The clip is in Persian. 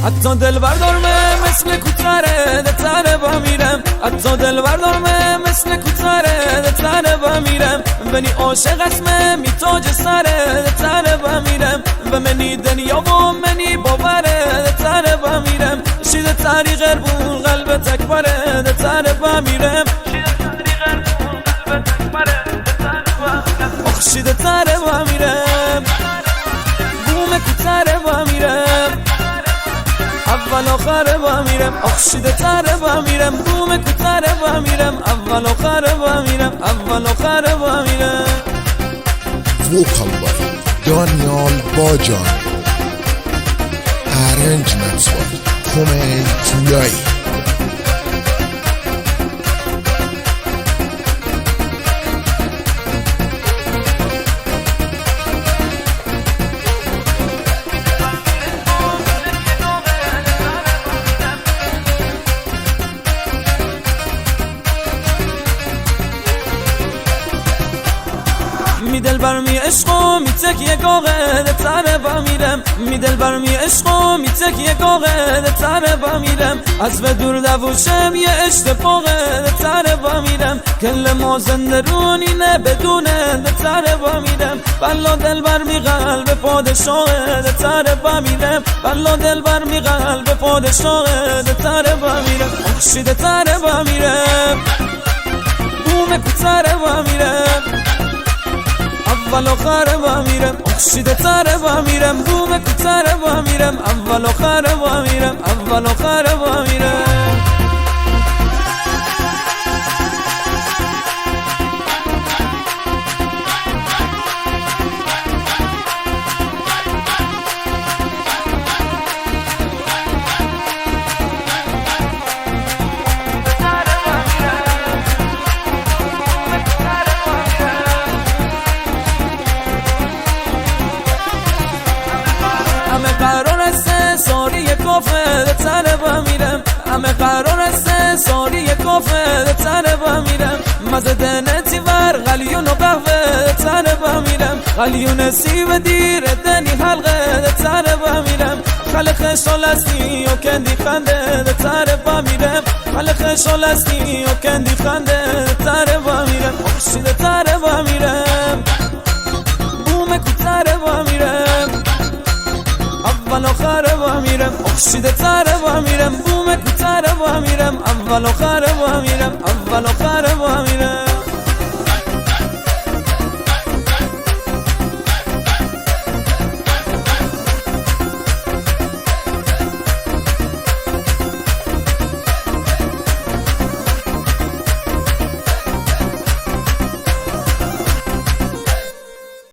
حتی دل بردارمه مثل کوتره ده تنه با میرم حتی دل بردارمه مثل کوتره ده تنه با میرم بنی عاشق اسمه می تاج سره ده تنه با میرم و منی دنیا و منی باوره ده تنه با میرم شید طریق قربون قلب تکبره ده تنه با میرم شید تره با میرم بوم کوتره با میرم اول آخر با میرم شید تره با میرم بوم کوتره با میرم اول آخر با میرم اول آخر با میرم Vocal by Daniel Bajan. Arrangements by Kumail Tulay. می دل برمی عشقو می تکیه گاغه ده تره با میرم می دل برمی عشقو می تکیه گاغه ده تره با میرم از به دور دوشم یه اشتفاقه ده تره با میرم کل ما زندرونی نه بدونه ده تره با میرم بلا دل برمی قلب پادشاهه ده تره با میرم بلا دل برمی قلب پادشاهه ده تره با میرم ده تره با میرم بوم کوتره با میرم اول آخر با میرم شیده تره با میرم بوم کوتره با میرم اول آخر با میرم اول آخر با میرم همه قرار است ساری کافه ده تنه با میرم همه قرار است ساری کافه ده تنه با میرم مزه دنتی ور غلیون و قهوه ده تنه با میرم غلیون سیب دیر دنی حلقه ده تنه با میرم خلق شالستی و کندی خنده ده تنه با میرم خلق شالستی و کندی خنده ده تنه با میرم ده تنه با میرم بوم کوتره با میرم اول آخر با میرم شیده تره با میرم بوم کوتره با میرم اول آخر با میرم اول آخر با میرم